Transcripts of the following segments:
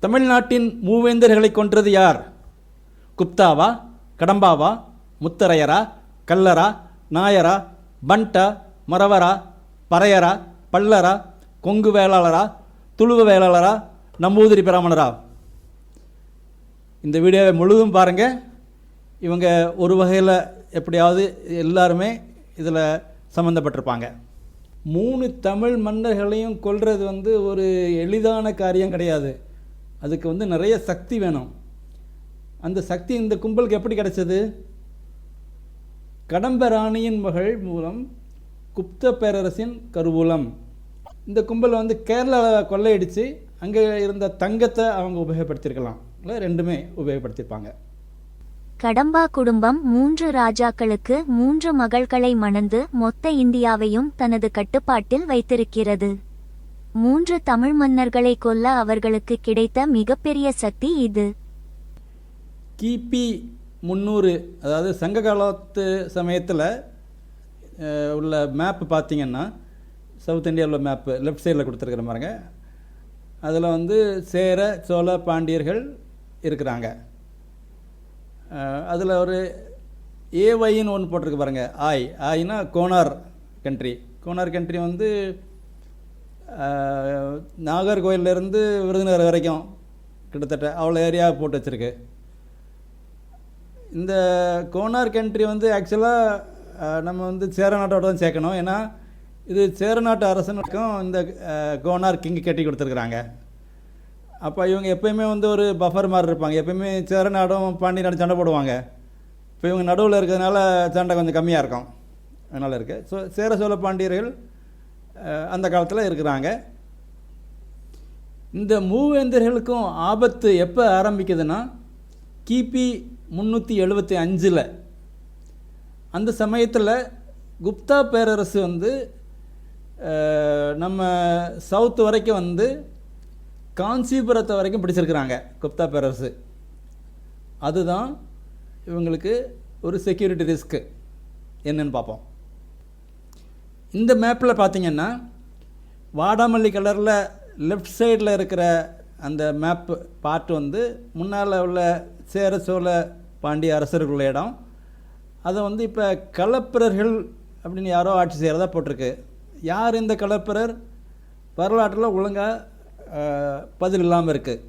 தமிழ்நாட்டின் மூவேந்தர்களை கொன்றது யார்? குப்தாவா, கடம்பாவா, முத்தரையரா, கல்லரா, நாயரா, பண்டா, மறவரா, பறையரா, பல்லரா, கொங்கு வேளாளரா, துளுவ வேளாளரா, நம்பூதிரி பிராமணரா? இந்த வீடியோவை முழுதும் பாருங்கள். இவங்க ஒரு வகையில் எப்படியாவது எல்லாருமே இதில் சம்மந்தப்பட்டிருப்பாங்க. 3 தமிழ் மன்னர்களையும் கொல்றது ஒரு எளிதான காரியம் கிடையாது. அதுக்கு நிறைய சக்தி வேணும். அந்த சக்தி இந்த கும்பலுக்கு எப்படி கிடைச்சது? கடம்ப ராணியின் மகள் மூலம் குப்த பேரரசின் கருவூலம். இந்த கும்பல் கேரளாவில் கொள்ளையடித்து அங்கே இருந்த தங்கத்தை அவங்க உபயோகப்படுத்தியிருக்கலாம். ரெண்டுமே உபயோகப்படுத்தியிருப்பாங்க. கடம்பா குடும்பம் 3 ராஜாக்களுக்கு 3 மகள்களை மணந்து மொத்த இந்தியாவையும் தனது கட்டுப்பாட்டில் வைத்திருக்கிறது. 3 தமிழ் மன்னர்களை கொல்ல அவர்களுக்கு கிடைத்த மிகப்பெரிய சக்தி இது. கிபி 300, அதாவது சங்க காலத்து சமயத்தில் உள்ள மேப்பு பார்த்திங்கன்னா, சவுத் இந்தியாவில் மேப்பு லெஃப்ட் சைடில் கொடுத்துருக்குற பாருங்க. அதில் சேர, சோழ, பாண்டியர்கள் இருக்கிறாங்க. அதில் ஒரு ஏவைன்னு ஒன்று போட்டிருக்கு பாருங்க. ஆய்னா கோனார் கண்ட்ரி. கோனார் கண்ட்ரி நாகர்கோயிலேருந்து விருதுநகர் வரைக்கும் கிட்டத்தட்ட அவ்வளோ ஏரியா போட்டு வச்சுருக்கு. இந்த கோனார் கண்ட்ரி ஆக்சுவலாக நம்ம சேர நாட்டோட தான் சேர்க்கணும். ஏன்னா இது சேர நாட்டு அரசனுக்கும் இந்த கோனார் கிங் கட்டி கொடுத்துருக்குறாங்க. அப்போ இவங்க எப்போயுமே ஒரு பஃபர் மாதிரி இருப்பாங்க. எப்போயுமே சேர நாடும் பாண்டி நாடும் சண்டை போடுவாங்க. இப்போ இவங்க நடுவில் இருக்கிறதுனால சண்டை கொஞ்சம் கம்மியாக இருக்கும். அதனால் இருக்குது. ஸோ சேர சோழ பாண்டியர்கள் அந்த காலத்தில் இருக்கிறாங்க. இந்த மூவேந்தர்களுக்கும் ஆபத்து எப்போ ஆரம்பிக்குதுன்னா, கிபி 375. அந்த சமயத்தில் குப்தா பேரரசு நம்ம சவுத்து வரைக்கும் காஞ்சிபுரத்தை வரைக்கும் பிடிச்சிருக்கிறாங்க. குப்தா பேரரசு. அதுதான் இவங்களுக்கு ஒரு செக்யூரிட்டி ரிஸ்க்கு. என்னன்னு பார்ப்போம். இந்த மேப்பில் பார்த்திங்கன்னா, வாடாமல்லி கலரில் லெஃப்ட் சைடில் இருக்கிற அந்த மேப்பு பார்ட் முன்னால் உள்ள சேர சோழ பாண்டிய அரசர்களுள்ள இடம். அதை இப்போ களப்பிரர்கள் அப்படின்னு யாரோ ஆட்சி செய்கிறதா போட்டிருக்கு. யார் இந்த களப்பிரர்? வரலாற்றில் ஒழுங்காக பதில் இல்லாமல் இருக்குது.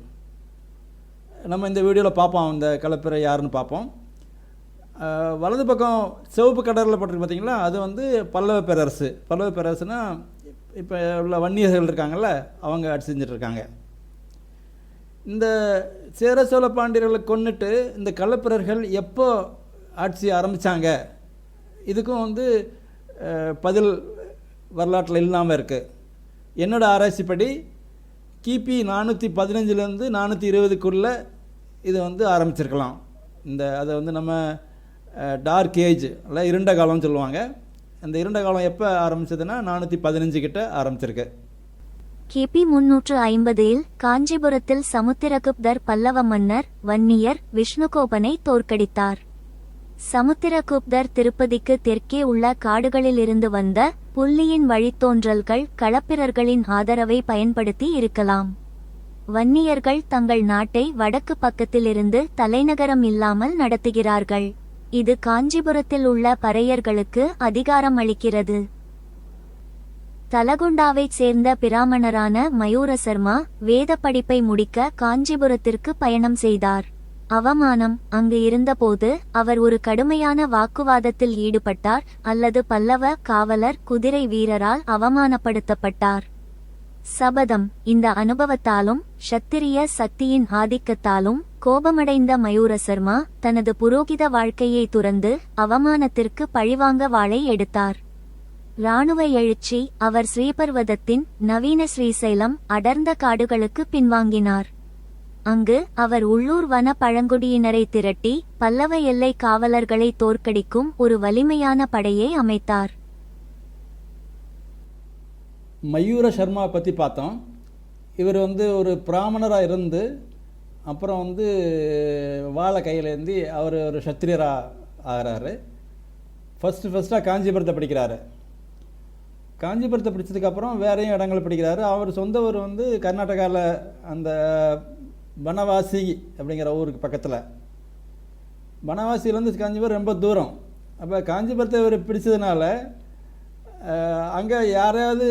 நம்ம இந்த வீடியோவில் பார்ப்போம் இந்த களப்பிரர் யாருன்னு பார்ப்போம். வலது பக்கம் சிவப்பு கடலில் போட்டிருக்கு பார்த்தீங்களா, அது பல்லவ பேரரசு. பல்லவ பேரரசுனால் இப்போ உள்ள வன்னியர்கள் இருக்காங்கள்ல, அவங்க ஆட்சி செஞ்சிட்ருக்காங்க. இந்த சேர சோழ பாண்டியர்களை கொன்னுட்டு இந்த களப்பிரர்கள் எப்போ ஆட்சி ஆரம்பித்தாங்க, இதுக்கும் பதில் வரலாற்றில் இல்லாமல் இருக்குது. என்னோடய ஆராய்ச்சிப்படி கிபி 415 420 இது ஆரம்பிச்சிருக்கலாம். அதை நம்ம டார்க் ஏஜ் இல்லை இருண்ட காலம்னு சொல்லுவாங்க. அந்த இருண்ட காலம் எப்போ ஆரம்பிச்சதுன்னா 415 கிட்ட ஆரம்பிச்சிருக்கு. கிபி 350 காஞ்சிபுரத்தில் சமுத்திரகுப்தர் பல்லவ மன்னர் வன்னியர் விஷ்ணுகோபனை தோற்கடித்தார். சமுத்திரகுப்தர் திருப்பதிக்கு தெற்கே உள்ள காடுகளில் இருந்து வந்த புள்ளியின் வழித்தோன்றல்கள் களப்பிரர்களின் ஆதரவை பயன்படுத்தி இருக்கலாம். வன்னியர்கள் தங்கள் நாட்டை வடக்கு பக்கத்திலிருந்து தலைநகரம் இல்லாமல் நடத்துகிறார்கள். இது காஞ்சிபுரத்தில் உள்ள பறையர்களுக்கு அதிகாரம் அளிக்கிறது. தலகுண்டாவைச் சேர்ந்த பிராமணரான மயூரசர்மா வேத படிப்பை முடிக்க காஞ்சிபுரத்திற்கு பயணம் செய்தார். அவமானம் அங்கு இருந்தபோது அவர் ஒரு கடுமையான வாக்குவாதத்தில் ஈடுபட்டார் அல்லது பல்லவ காவலர் குதிரை வீரரால் அவமானப்படுத்தப்பட்டார். சபதம். இந்த அனுபவத்தாலும் ஷத்திரிய சக்தியின் ஆதிக்கத்தாலும் கோபமடைந்த மயூரசர்மா தனது புரோகித வாழ்க்கையை துறந்து அவமானத்திற்கு பழிவாங்க வாளை எடுத்தார். இராணுவ எழுச்சி. அவர் ஸ்ரீபர்வதத்தின் நவீன ஸ்ரீசைலம் அடர்ந்த காடுகளுக்கு பின்வாங்கினார். அங்கு அவர் உள்ளூர் வன பழங்குடியினரை திரட்டி பல்லவ எல்லை காவலர்களை தோற்கடிக்கும் ஒரு வலிமையான படையை அமைத்தார். மயூர சர்மா பற்றி பார்த்தோம். இவர் ஒரு பிராமணராக இருந்து அப்புறம் வாழை கையிலேந்தி அவர் ஒரு சத்திரியராக ஆகிறாரு. ஃபஸ்ட்டாக காஞ்சிபுரத்தை படிக்கிறாரு. காஞ்சிபுரத்தை படித்ததுக்கப்புறம் வேறையும் இடங்கள் படிக்கிறாரு. அவர் சொந்த ஊர் கர்நாடகாவில் அந்த பனவாசி அப்படிங்கிற ஊருக்கு பக்கத்தில். பனவாசியிலேருந்து காஞ்சிபுரம் ரொம்ப தூரம். அப்போ காஞ்சிபுரத்தை இவர் பிடிச்சதுனால அங்கே யாரையாவது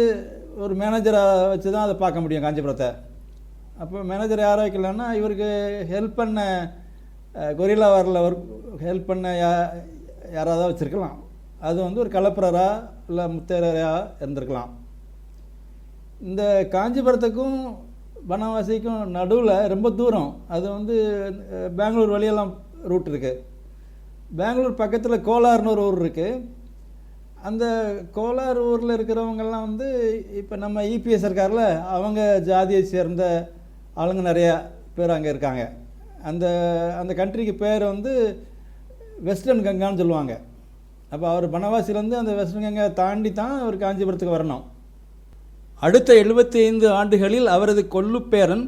ஒரு மேனேஜரை வச்சு தான் அதை பார்க்க முடியும் காஞ்சிபுரத்தை. அப்போ மேனேஜர் யாரை வைக்கலன்னா இவருக்கு ஹெல்ப் பண்ண கொரில்லா வாரில் ஹெல்ப் பண்ண யாராவது வச்சுருக்கலாம். அது வந்து ஒரு கலப்பரரா இல்லை முத்தேரராக இருந்திருக்கலாம். இந்த காஞ்சிபுரத்துக்கும் பனவாசிக்கும் நடுவில் ரொம்ப தூரம். அது வந்து பெங்களூர் வழியெல்லாம் ரூட் இருக்குது. பெங்களூர் பக்கத்தில் கோலார்னு ஒரு ஊர் இருக்குது. அந்த கோலார் ஊரில் இருக்கிறவங்கெல்லாம் வந்து இப்போ நம்ம இபிஎஸ் இருக்கார்ல, அவங்க ஜாதியை சேர்ந்த ஆளுங்க நிறையா பேர் அங்கே இருக்காங்க. அந்த அந்த கண்ட்ரிக்கு பேர் வந்து வெஸ்டர்ன் கங்கான்னு சொல்லுவாங்க. அப்போ அவர் பனவாசிலேருந்து அந்த வெஸ்டர்ன் கங்கா தாண்டி தான் அவர் காஞ்சிபுரத்துக்கு வரணும். அடுத்த 75 ஆண்டுகளில் அவரது கொள்ளுப்பேரன்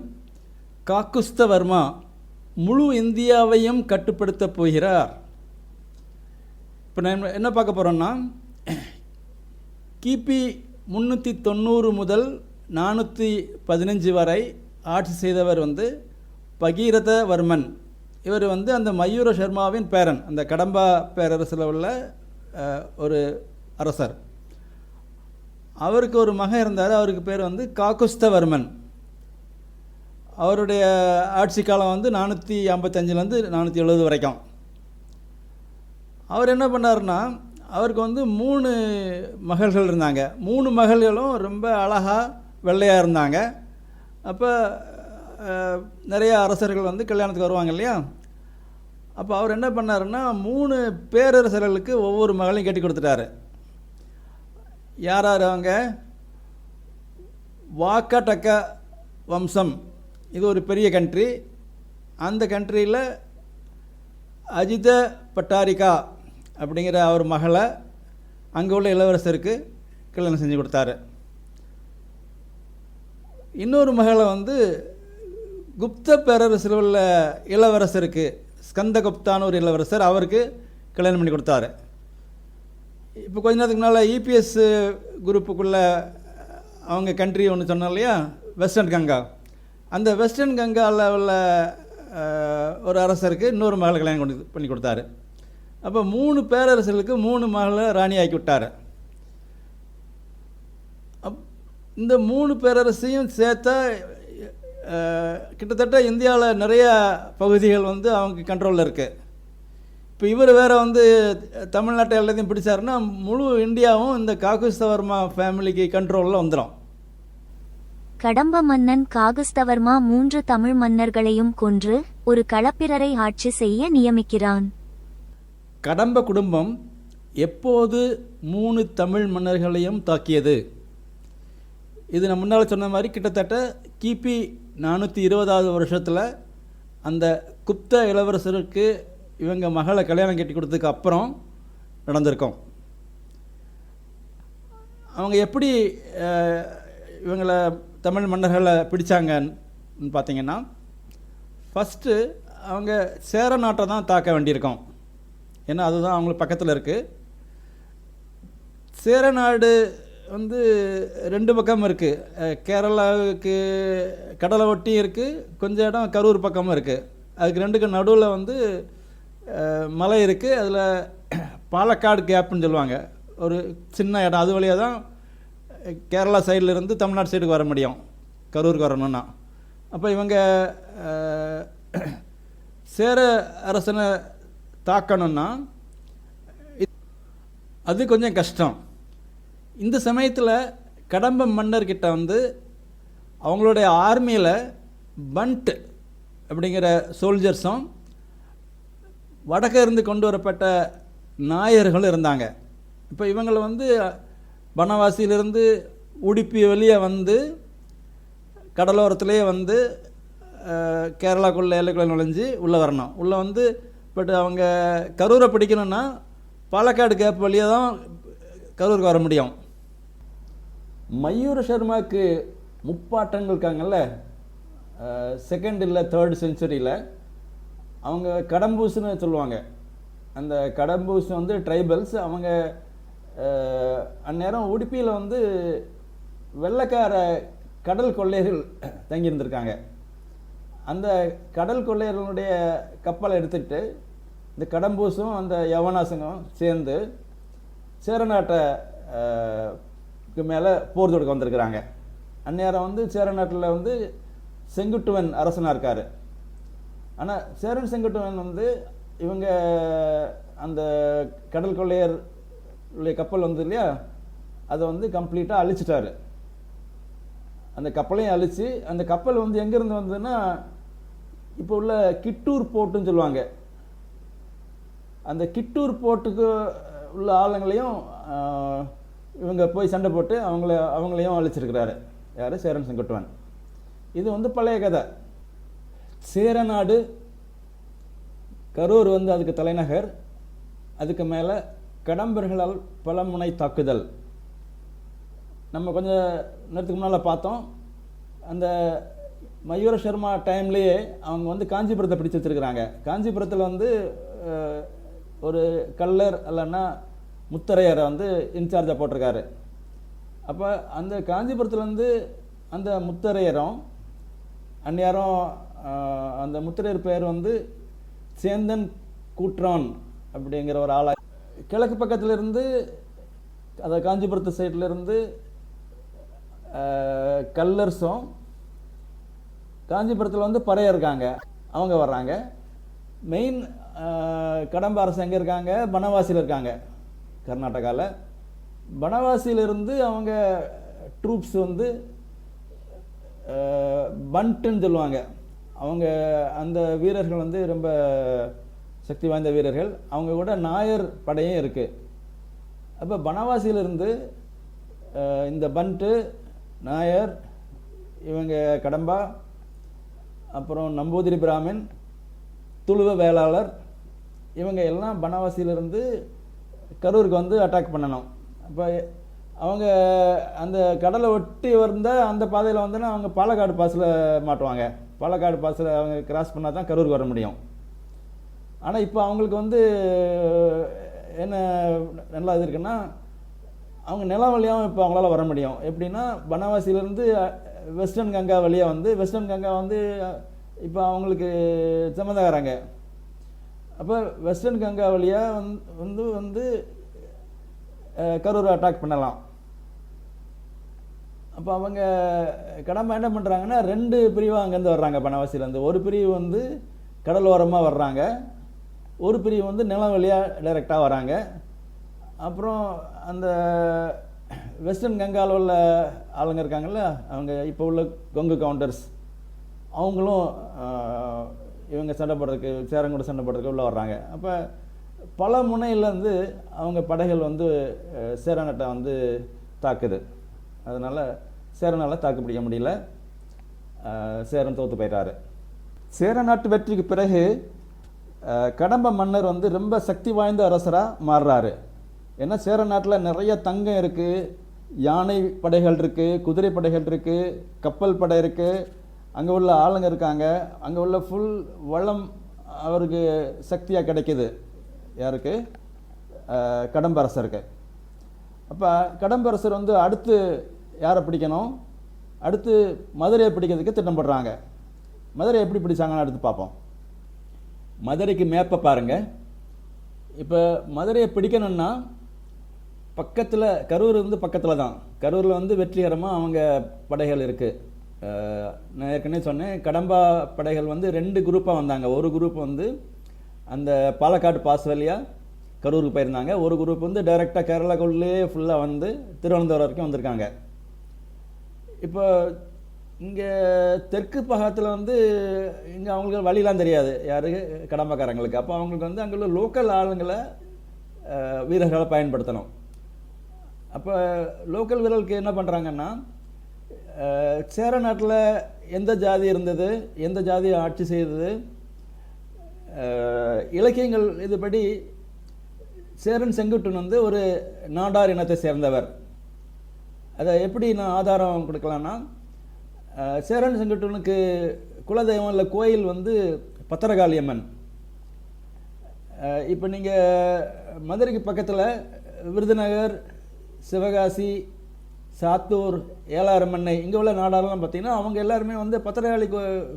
காக்குஸ்தவர்மா முழு இந்தியாவையும் கட்டுப்படுத்தப் போகிறார். இப்போ நான் என்ன பார்க்க போகிறோன்னா, கிபி 390 முதல் 415 வரை ஆட்சி செய்தவர் வந்து பகீரதவர்மன். இவர் வந்து அந்த மயூர சர்மாவின் பேரன், அந்த கடம்பா பேரரசில் உள்ள ஒரு அரசர். அவருக்கு ஒரு மகன் இருந்தார். அவருக்கு பேர் வந்து காக்குஸ்தவர்மன். அவருடைய ஆட்சி காலம் வந்து 455லேருந்து 470 வரைக்கும். அவர் என்ன பண்ணார்னா, அவருக்கு வந்து 3 மகள்கள் இருந்தாங்க. 3 மகள்களும் ரொம்ப அழகாக வெள்ளையாக இருந்தாங்க. அப்போ நிறைய அரசர்கள் வந்து கல்யாணத்துக்கு வருவாங்க இல்லையா. அப்போ அவர் என்ன பண்ணாருன்னா 3 பேரரசர்களுக்கு ஒவ்வொரு மகளையும் கட்டி கொடுத்துட்டாரு. யார் அவங்க? வாக்கடக்க வம்சம், இது ஒரு பெரிய கண்ட்ரி. அந்த கண்ட்ரியில் அஜித பட்டாரிகா அப்படிங்கிற அவர் மகளை அங்கே உள்ள இளவரசருக்கு கல்யாணம் செஞ்சு கொடுத்தாரு. இன்னொரு மகளை வந்து குப்த பேரரசில் உள்ள இளவரசருக்கு, ஸ்கந்தகுப்தான்னு ஒரு இளவரசர், அவருக்கு கல்யாணம் பண்ணி கொடுத்தாரு. இப்போ கொஞ்ச நேரத்துக்கு முன்னால் இபிஎஸ் குரூப்புக்குள்ளே அவங்க கண்ட்ரி ஒன்று சொன்னோம் இல்லையா, வெஸ்டர்ன் கங்கா. அந்த வெஸ்டர்ன் கங்காவில் உள்ள ஒரு அரசருக்கு இன்னொரு மகளை கல்யாணம் பண்ணி கொடுத்தாரு. அப்போ 3 பேரரசர்களுக்கு 3 மகளை ராணி ஆக்கி விட்டார். இந்த 3 பேரரசையும் சேர்த்தா கிட்டத்தட்ட இந்தியாவில் நிறைய பகுதிகள் வந்து அவங்க கண்ட்ரோலில் இருக்குது. இப்போ இவர் வேறு வந்து தமிழ்நாட்டை எல்லாத்தையும் பிடிச்சாருன்னா முழு இந்தியாவும் இந்த காக்குஸ்தவர்மா ஃபேமிலிக்கு கண்ட்ரோலில் வந்துடும். கடம்ப மன்னன் காகுஸ்தவர்மா 3 தமிழ் மன்னர்களையும் கொன்று ஒரு களப்பிரரை ஆட்சி செய்ய நியமிக்கிறான். கடம்ப குடும்பம் எப்போது 3 தமிழ் மன்னர்களையும் தாக்கியது? இது நான் முன்னால் சொன்ன மாதிரி கிட்டத்தட்ட கிபி 420வது வருஷத்தில் அந்த குப்த இளவரசருக்கு இவங்க மகளை கல்யாணம் கட்டி கொடுத்ததுக்கு அப்புறம் நடந்திருக்கோம். அவங்க எப்படி இவங்களை தமிழ் மன்னர்களை பிடிச்சாங்கன்னு பார்த்தீங்கன்னா, ஃபஸ்ட்டு அவங்க சேர நாட்டை தான் தாக்க வேண்டியிருக்கோம். ஏன்னா அதுதான் அவங்களுக்கு பக்கத்தில் இருக்குது. சேர நாடு வந்து 2 பக்கம் இருக்குது. கேரளாவுக்கு கடலை ஒட்டி இருக்குது, கொஞ்சம் இடம் கரூர் பக்கமும் இருக்குது. அதுக்கு 2க்கு நடுவில் வந்து மலை இருக்குது. அதில் பாலக்காடு கேப்புன்னு சொல்லுவாங்க, ஒரு சின்ன இடம். அது வழியாக தான் கேரளா சைட்லேருந்து தமிழ்நாடு சைடுக்கு வர முடியும், கரூருக்கு வரணுன்னா. அப்போ இவங்க சேர அரசனை தாக்கணும்னா அது கொஞ்சம் கஷ்டம். இந்த சமயத்தில் கடம்ப மன்னர்கிட்ட வந்து அவங்களுடைய ஆர்மியில் பண்ட் அப்படிங்கிற சோல்ஜர்ஸும் வடக்க இருந்து கொண்டு வரப்பட்ட நாயர்களும் இருந்தாங்க. இப்போ இவங்களை வந்து பனவாசியிலிருந்து உடுப்பி வெளியே வந்து கடலோரத்துலேயே வந்து கேரளாக்குள்ளே எல்லைக்குள்ளே நுழைஞ்சு உள்ளே வரணும். உள்ளே வந்து பட் அவங்க கரூரை பிடிக்கணுன்னா பாலக்காடு கேப் வழியாக தான் கரூருக்கு வர முடியும். மயூர சர்மாவுக்கு முப்பாட்டங்கள் இருக்காங்கல்ல, 2nd இல்லை 3rd செஞ்சுரியில் அவங்க கடம்பூஸ்னு சொல்லுவாங்க. அந்த கடம்பூஸ் வந்து ட்ரைபல்ஸ். அவங்க அந்நேரம் உடுப்பியில் வந்து வெள்ளைக்கார கடல் கொள்ளையர்கள் தங்கியிருந்திருக்காங்க. அந்த கடல் கொள்ளையர்களுடைய கப்பலை எடுத்துக்கிட்டு இந்த கடம்பூசும் அந்த யவனாசங்கம் சேர்ந்து சேர நாட்டை மேலே போர் தொடுக்க வந்திருக்கிறாங்க. அந்நேரம் வந்து சேர நாட்டில் வந்து செங்குட்டுவன் அரசனாக இருக்கார். ஆனால் சேரன் செங்குட்டுவன் வந்து இவங்க அந்த கடல் கொள்ளையருடைய கப்பல் வந்து இல்லையா, அதை வந்து கம்ப்ளீட்டாக அழிச்சிட்டாரு. அந்த கப்பலையும் அழித்து, அந்த கப்பல் வந்து எங்கேருந்து வந்ததுன்னா இப்போ உள்ள கிட்டூர் போர்ட்டுன்னு சொல்லுவாங்க, அந்த கிட்டூர் போர்ட்டுக்கு உள்ள ஆளுங்களையும் இவங்க போய் சண்டை போட்டு அவங்களையும் அழிச்சிருக்கிறாரு. யார்? சேரன் செங்குட்டுவன். இது வந்து பழைய கதை. சேரநாடு, கரூர் வந்து அதுக்கு தலைநகர். அதுக்கு மேலே கடம்பர்களால் பலமுனை தாக்குதல். நம்ம கொஞ்சம் நேரத்துக்கு முன்னால் பார்த்தோம், அந்த மயூர சர்மா டைம்லேயே அவங்க வந்து காஞ்சிபுரத்தை பிடிச்சி வச்சுருக்கிறாங்க. காஞ்சிபுரத்தில் வந்து ஒரு கல்லர் இல்லைன்னா முத்தரையரை வந்து இன்சார்ஜாக போட்டிருக்காரு. அப்போ அந்த காஞ்சிபுரத்துலேருந்து அந்த முத்தரையரும் அந்நேரம் அந்த முத்தரையர் பெயர் வந்து சேந்தன் கூற்றான் அப்படிங்கிற ஒரு ஆளா. கிழக்கு பக்கத்திலிருந்து அந்த காஞ்சிபுரத்து சைட்லேருந்து கல்லர்ஸும், காஞ்சிபுரத்தில் வந்து பறையர் இருக்காங்க, அவங்க வர்றாங்க. மெயின் கடம்ப அரசு எங்கே இருக்காங்க? பனவாசியில் இருக்காங்க, கர்நாடகாவில். பனவாசியிலிருந்து அவங்க ட்ரூப்ஸ் வந்து பண்ட்டுன்னு சொல்லுவாங்க. அவங்க அந்த வீரர்கள் வந்து ரொம்ப சக்தி வாய்ந்த வீரர்கள். அவங்க கூட நாயர் படையும் இருக்குது. அப்போ பனவாசியிலிருந்து இந்த பண்ட்டு, நாயர், இவங்க கடம்பா, அப்புறம் நம்பூதிரி பிராமின், துளுவ வேளாளர், இவங்க எல்லாம் பனவாசியிலிருந்து கரூருக்கு வந்து அட்டாக் பண்ணணும். அப்போ அவங்க அந்த கடலை ஒட்டி வந்த அந்த பாதையில் வந்துன்னா அவங்க பாலக்காடு பாஸில் மாட்டுவாங்க. பாலக்காடு பாஸில் அவங்க கிராஸ் பண்ணால் தான் கரூருக்கு வர முடியும். ஆனால் இப்போ அவங்களுக்கு வந்து என்ன நல்லா இது இருக்குன்னா, அவங்க நிலம் வழியாகவும் இப்போ அவங்களால வர முடியும். எப்படின்னா பனவாசியிலேருந்து வெஸ்டர்ன் கங்கா வழியாக வந்து, வெஸ்டர்ன் கங்கா வந்து இப்போ அவங்களுக்கு சம்மந்தக்காரங்க. அப்போ வெஸ்டர்ன் கங்கா வழியாக வந்து கரூரை அட்டாக் பண்ணலாம். அப்போ அவங்க கடமை என்ன பண்ணுறாங்கன்னா, 2 பிரிவாக அங்கேருந்து வர்றாங்க பனவாசியிலேருந்து. ஒரு பிரிவு வந்து கடலோரமாக வர்றாங்க, ஒரு பிரிவு வந்து நிலம் வழியாக டைரெக்டாக வராங்க. அப்புறம் அந்த வெஸ்டர்ன் கங்காவில் உள்ள ஆளுங்க இருக்காங்கல்ல, அவங்க இப்போ உள்ள கொங்கு கவுண்டர்ஸ், அவங்களும் இவங்க சண்டை போடுறதுக்கு, சேரங்கூட சண்டை போடுறதுக்கு உள்ளே வர்றாங்க. அப்போ பல முனையிலேருந்து அவங்க படைகள் வந்து சேரநாட்டை வந்து தாக்குது. அதனால் சேரனால் தாக்கு பிடிக்க முடியல, சேரன் தோற்று போயிட்டாரு. சேரநாட்டு வெற்றிக்கு பிறகு கடம்ப மன்னர் வந்து ரொம்ப சக்தி வாய்ந்த அரசராக மாறுறாரு. ஏன்னா சேர நாட்டில் நிறைய தங்கம் இருக்குது, யானை படைகள் இருக்குது, குதிரை படைகள் இருக்குது, கப்பல் படை இருக்குது, அங்கே உள்ள ஆளுங்க இருக்காங்க, அங்கே உள்ள ஃபுல் வளம் அவருக்கு சக்தியாக கிடைக்கிது. யாருக்கு? கடம்பரசருக்கு. அப்போ கடம்பரசர் வந்து அடுத்து யாரை பிடிக்கணும்? அடுத்து மதுரையை பிடிக்கிறதுக்கு திட்டம் போடுறாங்க. மதுரை எப்படி பிடிச்சாங்கன்னு அடுத்து பார்ப்போம். மதுரைக்கு மேப்பை பாருங்கள். இப்போ மதுரையை பிடிக்கணும்னா பக்கத்தில் கரூர் வந்து பக்கத்தில் தான். கரூரில் வந்து வெற்றிகரமாக அவங்க படைகள் இருக்குது. நான் ஏற்கனவே சொன்னேன், கடம்பா படைகள் வந்து 2 குரூப்பாக வந்தாங்க. ஒரு குரூப் வந்து அந்த பாலக்காடு பாஸ் வழியாக கரூருக்கு போயிருந்தாங்க, ஒரு குரூப் வந்து டைரெக்டாக கேரளாக்குள்ளே ஃபுல்லாக வந்து திருவனந்தபுரம் வரைக்கும் வந்திருக்காங்க. இப்போ இங்கே தெற்கு பாகத்தில் வந்து இங்கே அவங்களுக்கு வழியெலாம் தெரியாது, யாருக்கு? கடம்பக்காரங்களுக்கு. அப்போ அவங்களுக்கு வந்து அங்கே உள்ள லோக்கல் ஆளுங்களை வீரர்களை பயன்படுத்தணும். அப்போ லோக்கல் வீரர்களுக்கு என்ன பண்ணுறாங்கன்னா, சேர நாட்டில் எந்த ஜாதி இருந்தது, எந்த ஜாதி ஆட்சி செய்தது, இலக்கியங்கள் இதுபடி சேரன் செங்குட்டுவன் வந்து ஒரு நாடார் இனத்தை சேர்ந்தவர். அதை எப்படி நான் ஆதாரம் கொடுக்கலான்னா, சேரன் செங்குட்டுவனுக்கு குலதெய்வம் இல்லை கோயில் வந்து பத்திரகாளியம்மன். இப்போ நீங்கள் மதுரைக்கு பக்கத்தில் விருதுநகர், சிவகாசி, சாத்தூர், ஏலாரமண்ணை இங்கே உள்ள நாடாரெல்லாம் பார்த்தீங்கன்னா அவங்க எல்லாருமே வந்து பத்திரகாளி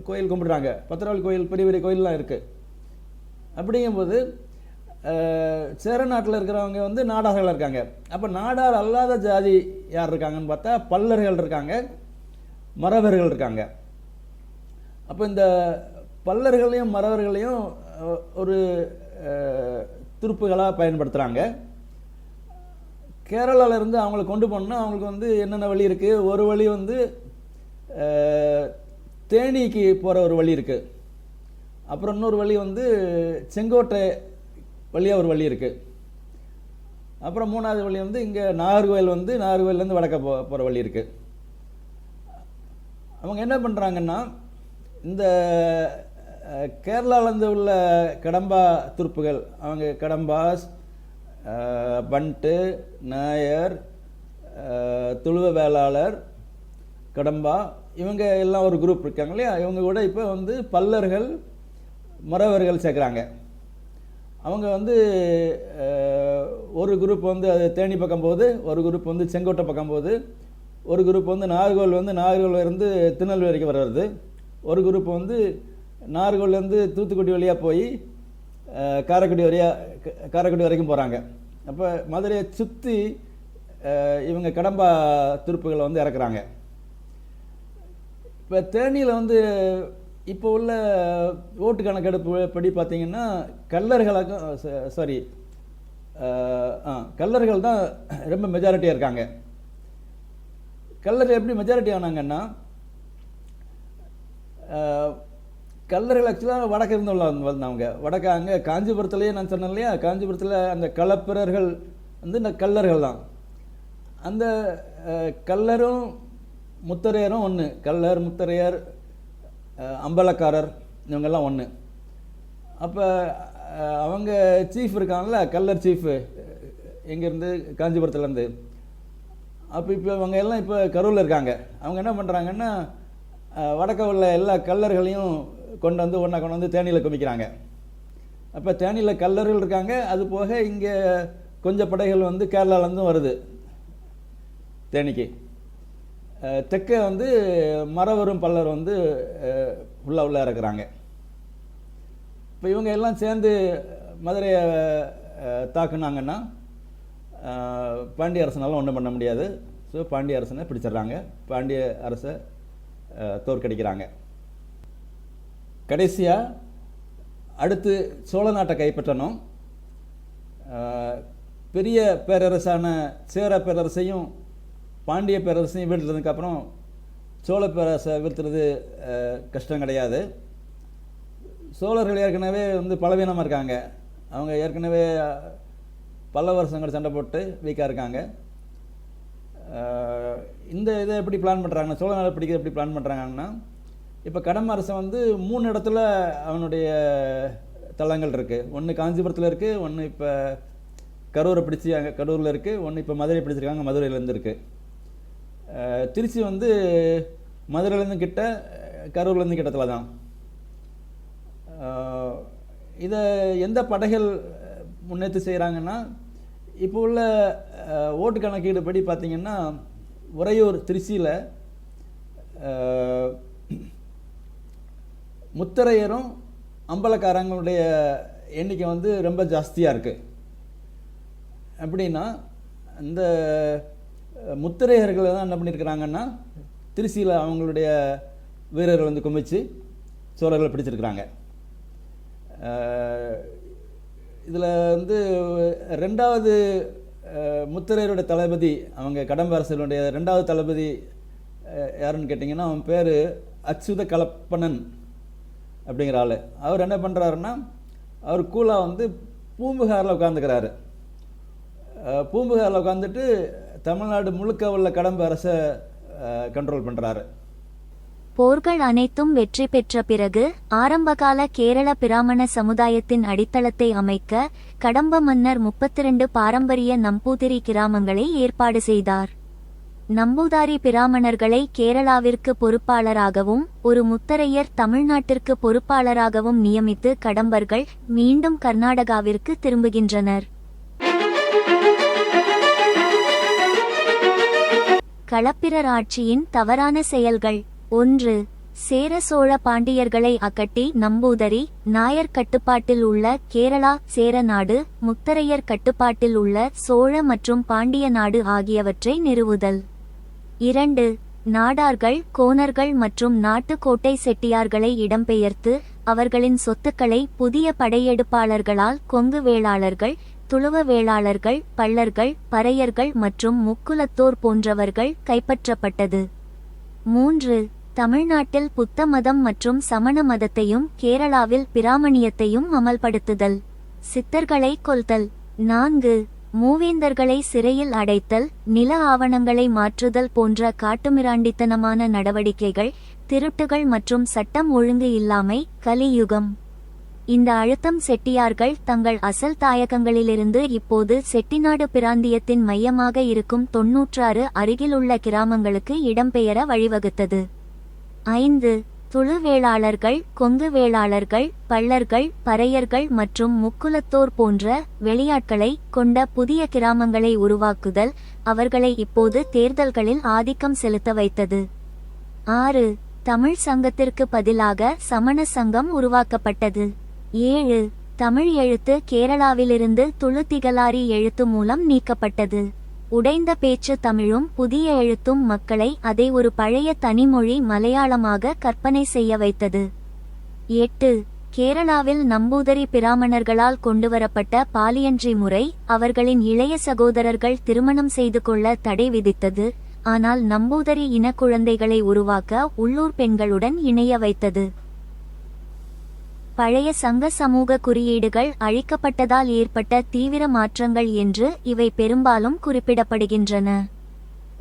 கோயில் கும்பிடுறாங்க. பத்திரகாளி கோயில் பெரிய பெரிய கோயிலெலாம் இருக்குது. அப்படிங்கும்போது சேர நாட்டில் இருக்கிறவங்க வந்து நாடார்கள் இருக்காங்க. அப்போ நாடார் அல்லாத ஜாதி யார் இருக்காங்கன்னு பார்த்தா பல்லர்கள் இருக்காங்க, மறவர்கள் இருக்காங்க. அப்போ இந்த பல்லர்களையும் மறவர்களையும் ஒரு துருப்புகளாக பயன்படுத்துகிறாங்க. கேரளாவிலேருந்து அவங்களை கொண்டு போனால் அவங்களுக்கு வந்து என்னென்ன வழி இருக்குது? ஒரு வழி வந்து தேனிக்கு போகிற ஒரு வழி இருக்குது. அப்புறம் இன்னொரு வழி வந்து செங்கோட்டை வழியாக ஒரு வழி இருக்குது. அப்புறம் மூணாவது வழி வந்து இங்கே நாகர்கோவில் வந்து நாகர்கோவிலேருந்து வடக்க போகிற வழி இருக்குது. அவங்க என்ன பண்ணுறாங்கன்னா இந்த கேரளாவிலேருந்து உள்ள கடம்பா துருப்புகள், அவங்க கடம்பாஸ், பண்ட்டு, நாயர், துளுவ வேளாளர், கடம்பா, இவங்க எல்லாம் ஒரு குரூப் இருக்காங்க இல்லையா? இவங்க கூட இப்போ வந்து பல்லர்கள், மறவர்கள் சேர்க்குறாங்க. அவங்க வந்து ஒரு குரூப் வந்து அது தேனி பக்கம் போகுது, ஒரு குரூப் வந்து செங்கோட்டை பக்கம் போகுது, ஒரு குரூப் வந்து நாகர்கோவிலேருந்து திருநெல்வேலி வரைக்கும் வர்றது, ஒரு குரூப் வந்து நாகர்கோவிலேருந்து தூத்துக்குடி வழியாக போய் காரைக்குடி வரைக்கும் போகிறாங்க. அப்போ மதுரையை சுற்றி இவங்க கடம்பா துருப்புகளை வந்து இறக்குறாங்க. இப்போ தேனியில் வந்து இப்போ உள்ள ஓட்டு கணக்கெடுப்பு படி பார்த்தீங்கன்னா கல்லர்கள் தான் ரொம்ப மெஜாரிட்டியாக இருக்காங்க. கல்லர்கள் எப்படி மெஜாரிட்டி ஆனாங்கன்னா, கல்லர்கள் ஆக்சுவலாக வடக்கு இருந்து வந்தவங்க. வடக்கு அங்கே காஞ்சிபுரத்துலேயே நான் சொன்னேன் இல்லையா, காஞ்சிபுரத்தில் அந்த களப்பிரர்கள் வந்து இந்த கல்லர்கள் தான். அந்த கல்லரும் முத்தரையரும் ஒன்று. கல்லர், முத்தரையர், அம்பலக்காரர் இவங்கெல்லாம் ஒன்று. அப்போ அவங்க சீஃப் இருக்காங்கல்ல, கல்லர் சீஃபு எங்கேருந்து, காஞ்சிபுரத்துலேருந்து. அப்போ இவங்க எல்லாம் இப்போ கரூரில் இருக்காங்க. அவங்க என்ன பண்ணுறாங்கன்னா வடக்க உள்ள எல்லா கல்லர்களையும் கொண்டு வந்து தேனியில் குமிக்கிறாங்க. அப்போ தேனியில் கல்லர்கள் இருக்காங்க. அது போக இங்கே கொஞ்சம் படைகள் வந்து கேரளாவிலேருந்தும் வருது தேனிக்கு. தெற்க வந்து மறவரும் பல்லர் வந்து உள்ள இறக்குறாங்க. இப்போ இவங்க எல்லாம் சேர்ந்து மதுரையை தாக்குனாங்கன்னா பாண்டிய அரசனால ஒன்றும் பண்ண முடியாது. ஸோ பாண்டிய அரசனை பிடிச்சிடுறாங்க, பாண்டிய அரசை தோற்கடிக்கிறாங்க. கடைசியாக அடுத்து சோழ நாட்டை கைப்பற்றணும். பெரிய பேரரசான சேர பேரரசையும் பாண்டிய பேரரசையும் வீழ்த்ததுக்கப்புறம் சோழ பேரரசை வீழ்த்துறது கஷ்டம் கிடையாது. சோழர்கள் ஏற்கனவே வந்து பலவீனமாக இருக்காங்க. அவங்க ஏற்கனவே பல வருஷங்கள் சண்டை போட்டு வீக்காக இருக்காங்க. இந்த இதை எப்படி பிளான் பண்ணுறாங்கன்னா, சோழ நாட்டை பிடிக்கிறது எப்படி பிளான் பண்ணுறாங்கன்னா, இப்போ கடம்ப அரசன் வந்து 3 இடத்துல அவனுடைய தளங்கள் இருக்குது. ஒன்று காஞ்சிபுரத்தில் இருக்குது, ஒன்று இப்போ கரூரை பிடிச்சி அங்கே கரூரில் இருக்குது, ஒன்று இப்போ மதுரை பிடிச்சிருக்காங்க, மதுரையிலேருந்து இருக்குது. திருச்சி வந்து மதுரையிலேருந்து கிட்ட, கரூர்லேருந்து கிட்டத்தில் தான். இதை எந்த படைகள் முன்னெடுத்து செய்கிறாங்கன்னா, இப்போ உள்ள ஓட்டு கணக்கீடு படி பார்த்திங்கன்னா உறையூர், திருச்சியில் முத்தரையரும் அம்பலக்காரங்களுடைய எண்ணிக்கை வந்து ரொம்ப ஜாஸ்தியாக இருக்குது. அப்படின்னா இந்த முத்திரையர்கள் தான் என்ன பண்ணியிருக்கிறாங்கன்னா, திருச்சியில் அவங்களுடைய வீரர்கள் வந்து குமிச்சு சோழர்களை பிடிச்சிருக்கிறாங்க. இதில் வந்து 2வது முத்திரையருடைய தளபதி, அவங்க கடம்ப அரசனுடைய 2வது தளபதி யாருன்னு கேட்டிங்கன்னா, அவன் பேர் அச்சுத கலப்பணன் அப்படிங்கிற ஆள். அவர் என்ன பண்ணுறாருன்னா, அவர் கூலாக வந்து பூம்புகாரில் உட்காந்துக்கிறாரு. பூம்புகாரில் உட்காந்துட்டு தமிழ்நாடு முழுக்க உள்ள கடம்ப அரசை கண்ட்ரோல் பண்ணுறாரு. போர்கள் அனைத்தும் வெற்றி பெற்ற பிறகு ஆரம்பகால கேரள பிராமண சமுதாயத்தின் அடித்தளத்தை அமைக்க கடம்ப மன்னர் 32 பாரம்பரிய நம்பூதிரி கிராமங்களை ஏற்பாடு செய்தார். நம்பூதாரி பிராமணர்களை கேரளாவிற்கு பொறுப்பாளராகவும் ஒரு முத்தரையர் தமிழ்நாட்டிற்கு பொறுப்பாளராகவும் நியமித்து கடம்பர்கள் மீண்டும் கர்நாடகாவிற்கு திரும்புகின்றனர். களப்பிரர் ஆட்சியின் தவறான செயல்கள். 1. சேர சோழ பாண்டியர்களை அகட்டி நம்பூதரி நாயர் கட்டுப்பாட்டில் உள்ள கேரளா சேரநாடு, முத்தரையர் கட்டுப்பாட்டில் உள்ள சோழ மற்றும் பாண்டிய நாடு ஆகியவற்றை நிறுவுதல். 2. நாடார்கள், கோணர்கள் மற்றும் நாட்டுக்கோட்டை செட்டியார்களை இடம்பெயர்த்து அவர்களின் சொத்துக்களை புதிய படையெடுப்பாளர்களால் கொங்கு வேளாளர்கள், துளுவ வேளாளர்கள், பள்ளர்கள், பறையர்கள் மற்றும் முக்குலத்தோர் போன்றவர்கள் கைப்பற்றப்பட்டது. 3. தமிழ்நாட்டில் புத்த மதம் மற்றும் சமண மதத்தையும் கேரளாவில் பிராமணியத்தையும் அமல்படுத்துதல். சித்தர்களை கொல்தல். 4. மூவேந்தர்களை சிறையில் அடைத்தல், நில ஆவணங்களை மாற்றுதல் போன்ற காட்டுமிராண்டித்தனமான நடவடிக்கைகள், திருட்டுகள் மற்றும் சட்டம் ஒழுங்கு இல்லாமை. கலியுகம். இந்த அழுத்தம் செட்டியார்கள் தங்கள் அசல் தாயகங்களிலிருந்து இப்போது செட்டிநாடு பிராந்தியத்தின் மையமாக இருக்கும் 96 அருகிலுள்ள கிராமங்களுக்கு இடம்பெயர வழிவகுத்தது. 5. துளு வேளாளர்கள், கொங்கு வேளாளர்கள், பள்ளர்கள், பறையர்கள் மற்றும் முக்குலத்தோர் போன்ற வெளியாட்களை கொண்ட புதிய கிராமங்களை உருவாக்குதல் அவர்களை இப்போது தேர்தல்களில் ஆதிக்கம் செலுத்த வைத்தது. 6. தமிழ் சங்கத்திற்கு பதிலாக சமண சங்கம் உருவாக்கப்பட்டது. 7. தமிழ் எழுத்து கேரளாவிலிருந்து துளு திகலாரி எழுத்து மூலம் நீக்கப்பட்டது. உடைந்த பேச்சு தமிழும் புதிய எழுத்தும் மக்களை அதை ஒரு பழைய தனிமொழி மலையாளமாக கற்பனை செய்ய வைத்தது. 8. கேரளாவில் நம்பூதரி பிராமணர்களால் கொண்டுவரப்பட்ட பாலியன்ட்ரி முறை அவர்களின் இளைய சகோதரர்கள் திருமணம் செய்து கொள்ள தடை விதித்தது, ஆனால் நம்பூதரி இன குழந்தைகளை உருவாக்க உள்ளூர் பெண்களுடன் இணைய வைத்தது. பழைய சங்க சமூக குறியீடுகள் அழிக்கப்பட்டதால் ஏற்பட்ட தீவிர மாற்றங்கள் என்று இவை பெரும்பாலும் குறிப்பிடப்படுகின்றன.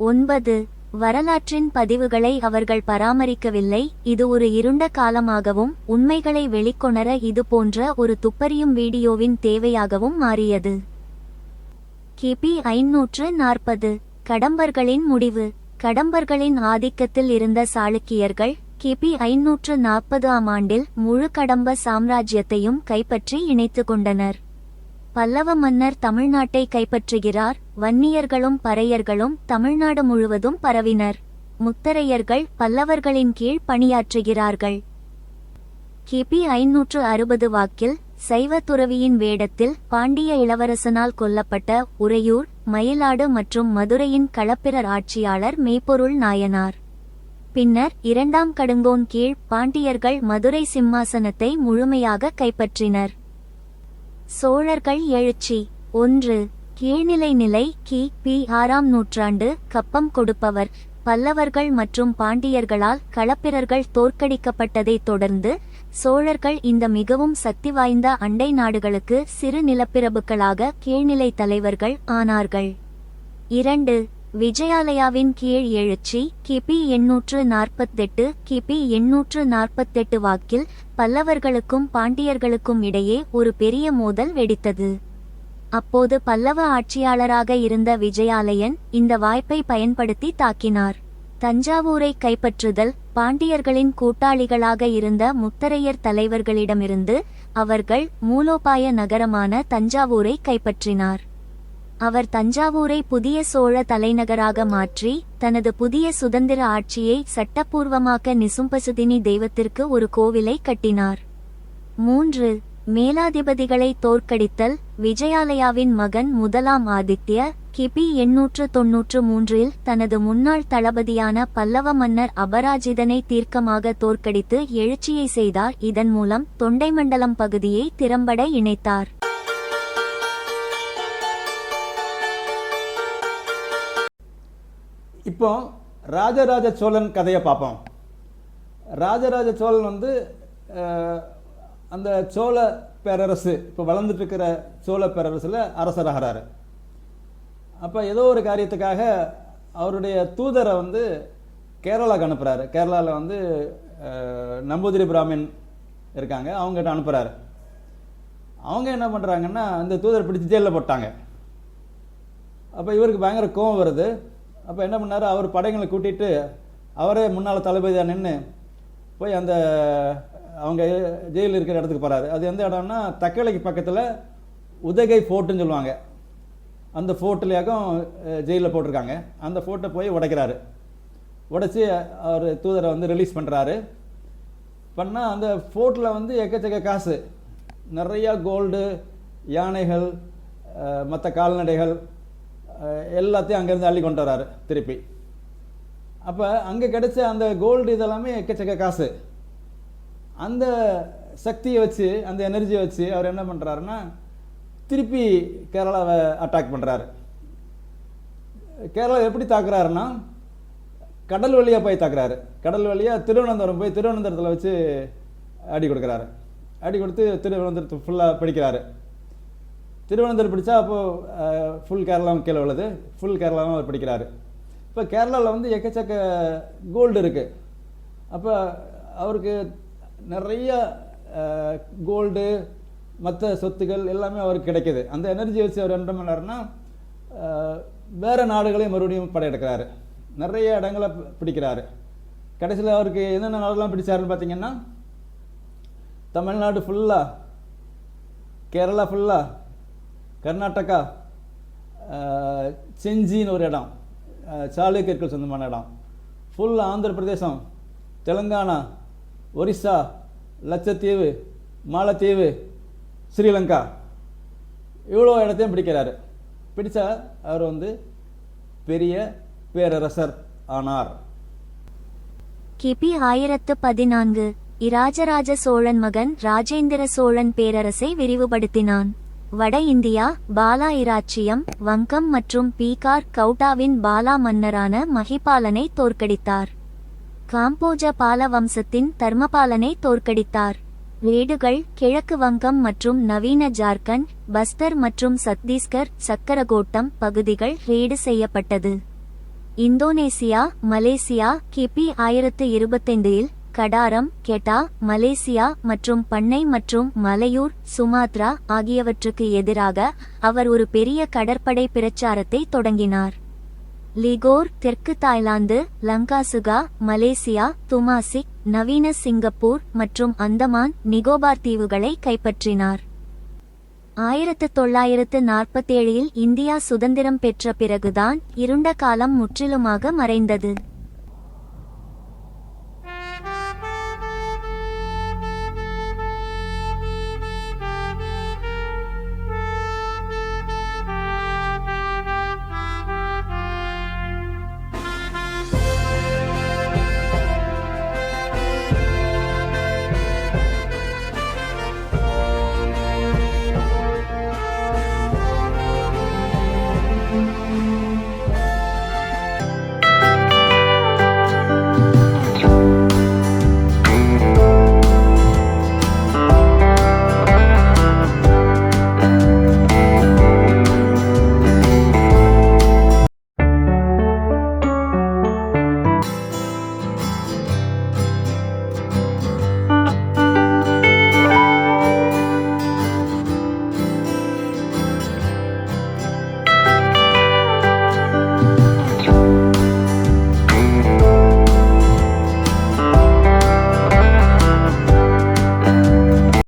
9. வரலாற்றின் பதிவுகளை அவர்கள் பராமரிக்கவில்லை, இது ஒரு இருண்ட காலமாகவும் உண்மைகளை வெளிக்கொணர இது போன்ற ஒரு துப்பறியும் வீடியோவின் தேவையாகவும் மாறியது. கிபி 540. கடம்பர்களின் முடிவு. கடம்பர்களின் ஆதிக்கத்தில் இருந்த சாளுக்கியர்கள் கிபி 540 ஆண்டில் முழு கடம்ப சாம்ராஜ்யத்தையும் கைப்பற்றி இணைத்து கொண்டனர். பல்லவ மன்னர் தமிழ்நாட்டை கைப்பற்றுகிறார். வன்னியர்களும் பறையர்களும் தமிழ்நாடு முழுவதும் பரவினர். முத்தரையர்கள் பல்லவர்களின் கீழ் பணியாற்றுகிறார்கள். கிபி 560 வாக்கில் சைவ துறவியின் வேடத்தில் பாண்டிய இளவரசனால் கொல்லப்பட்ட உறையூர், மயிலாடு மற்றும் மதுரையின் களப்பிரர் ஆட்சியாளர் மெய்ப்பொருள் நாயனார். பின்னர் 2ஆம் கடுங்கோன் கீழ் பாண்டியர்கள் மதுரை சிம்மாசனத்தை முழுமையாக கைப்பற்றினர். சோழர்கள் எழுச்சி. 1. கீழ்நிலை நிலை. கி.பி. 6ஆம் நூற்றாண்டு. கப்பம் கொடுப்பவர். பல்லவர்கள் மற்றும் பாண்டியர்களால் களப்பிரர்கள் தோற்கடிக்கப்பட்டதைத் தொடர்ந்து சோழர்கள் இந்த மிகவும் சக்தி வாய்ந்த அண்டை நாடுகளுக்கு சிறு நிலப்பிரபுக்களாக கீழ்நிலை தலைவர்கள் ஆனார்கள். 2. விஜயாலயாவின் கீழ் எழுச்சி. கிபி 848. கிபி 848 வாக்கில் பல்லவர்களுக்கும் பாண்டியர்களுக்கும் இடையே ஒரு பெரிய மோதல் வெடித்தது. அப்போது பல்லவ ஆட்சியாளராக இருந்த விஜயாலயன் இந்த வாய்ப்பை பயன்படுத்தி தாக்கினார். தஞ்சாவூரை கைப்பற்றுதல். பாண்டியர்களின் கூட்டாளிகளாக இருந்த முத்தரையர் தலைவர்களிடமிருந்து அவர்கள் மூலோபாய நகரமான தஞ்சாவூரை கைப்பற்றினார். அவர் தஞ்சாவூரை புதிய சோழ தலைநகராக மாற்றி தனது புதிய சுதந்திர ஆட்சியை சட்டப்பூர்வமாக்க நிசும்பசுதினி தெய்வத்திற்கு ஒரு கோவிலை கட்டினார். 3. மேலாதிபதிகளை தோற்கடித்தல். விஜயாலயாவின் மகன் முதலாம் ஆதித்ய கிபி 893 தனது முன்னாள் தளபதியான பல்லவ மன்னர் அபராஜிதனை தீர்க்கமாக தோற்கடித்து எழுச்சியை செய்தார். இதன் மூலம் தொண்டைமண்டலம் பகுதியை திறம்பட இணைத்தார். இப்போ ராஜராஜ சோழன் கதையை பார்ப்போம். ராஜராஜ சோழன் வந்து அந்த சோழ பேரரசு இப்போ வளர்ந்துட்டு இருக்கிற சோழ பேரரசில் அரசராகிறாரு. அப்போ ஏதோ ஒரு காரியத்துக்காக அவருடைய தூதரை வந்து கேரளாவுக்கு அனுப்புகிறாரு. கேரளாவில் வந்து நம்பூதிரி பிராமின் இருக்காங்க, அவங்ககிட்ட அனுப்புகிறாரு. அவங்க என்ன பண்ணுறாங்கன்னா இந்த தூதரை பிடிச்சி ஜெயிலில் போட்டாங்க. அப்போ இவருக்கு பயங்கர கோவம் வருது. அப்போ என்ன பண்ணார், அவர் படைகளை கூட்டிகிட்டு அவரே முன்னால் தளபதியாக நின்று போய் அந்த அவங்க ஜெயிலில் இருக்கிற இடத்துக்கு போகிறாரு. அது எந்த இடம்னா தக்கலைக்கு பக்கத்தில் உதகை ஃபோர்ட்டுன்னு சொல்லுவாங்க. அந்த ஃபோர்ட்லேயாக்கும் ஜெயிலில் போட்டிருக்காங்க. அந்த ஃபோர்ட்டை போய் உடைக்கிறாரு. உடைச்சி அவர் தூதரை வந்து ரிலீஸ் பண்ணுறாரு. பண்ணால் அந்த ஃபோர்ட்டில் வந்து எக்கச்சக்க காசு, நிறையா கோல்டு, யானைகள், மற்ற கால்நடைகள் எல்லாத்தையும் அங்கேருந்து அள்ளி கொண்டு வராரு திருப்பி. அப்போ அங்கே கிடைச்ச அந்த கோல்டு இதெல்லாமே எக்கச்சக்க காசு. அந்த சக்தியை வச்சு, அந்த எனர்ஜியை வச்சு அவர் என்ன பண்ணுறாருன்னா திருப்பி கேரளாவை அட்டாக் பண்ணுறாரு. கேரளா எப்படி தாக்குறாருன்னா கடல் வழியாக போய் தாக்குறாரு. கடல் வழியாக திருவனந்தபுரம் போய் திருவனந்தபுரத்தில் வச்சு அடி கொடுக்குறாரு. அடி கொடுத்து திருவனந்தபுரத்தை ஃபுல்லாக பிடிக்கிறாரு. திருவனந்தபுரம் பிடிச்சா அப்போது ஃபுல் கேரளாவும் கீழே உள்ளது, ஃபுல் கேரளாவும் அவர் பிடிக்கிறாரு. இப்போ கேரளாவில் வந்து எக்கச்சக்க கோல்டு இருக்குது. அப்போ அவருக்கு நிறைய கோல்டு மற்ற சொத்துக்கள் எல்லாமே அவருக்கு கிடைக்கிது. அந்த எனர்ஜி வச்சு அவர் என்ன பண்ணாருன்னா வேறு நாடுகளையும் மறுபடியும் படையெடுக்கிறாரு. நிறைய இடங்களை பிடிக்கிறாரு. கடைசியில் அவருக்கு என்னென்ன நாடுலாம் பிடிச்சாருன்னு பார்த்தீங்கன்னா தமிழ்நாடு ஃபுல்லாக, கேரளா ஃபுல்லாக, கர்நாடகா, செஞ்சின்னு ஒரு இடம், சாளுக்கியர்கள் சொந்தமான இடம், ஃபுல் ஆந்திர பிரதேசம், தெலுங்கானா, ஒரிசா, லட்சத்தீவு, மாலத்தீவு, ஸ்ரீலங்கா, இவ்வளோ இடத்தையும் பிடிக்கிறாரு. பிடிச்சா அவர் வந்து பெரிய பேரரசர் ஆனார். கிபி 1014 இராஜராஜ சோழன் மகன் ராஜேந்திர சோழன் பேரரசை விரிவுபடுத்தினான். வட இந்தியா, பாலா இராச்சியம், வங்கம் மற்றும் பீகார் கவுட்டாவின் பாலா மன்னரான மகிபாலனை தோற்கடித்தார். காம்போஜ பால வம்சத்தின் தர்மபாலனை தோற்கடித்தார். ரேடுகள் கிழக்கு வங்கம் மற்றும் நவீன ஜார்க்கண்ட், பஸ்தர் மற்றும் சத்தீஸ்கர், சக்கரகோட்டம் பகுதிகள் ரேடு செய்யப்பட்டது. இந்தோனேசியா, மலேசியா கிபி 1025இல் கடாரம், கெட்டா, மலேசியா மற்றும் பண்ணை மற்றும் மலையூர், சுமாத்ரா ஆகியவற்றுக்கு எதிராக அவர் ஒரு பெரிய கடற்படை பிரச்சாரத்தை தொடங்கினார். லிகோர் தெற்கு தாய்லாந்து, லங்காசுகா, மலேசியா, துமாசிக், நவீன சிங்கப்பூர் மற்றும் அந்தமான் நிகோபார் தீவுகளை கைப்பற்றினார். 1947இல் இந்தியா சுதந்திரம் பெற்ற பிறகுதான் இருண்ட காலம் முற்றிலுமாக மறைந்தது.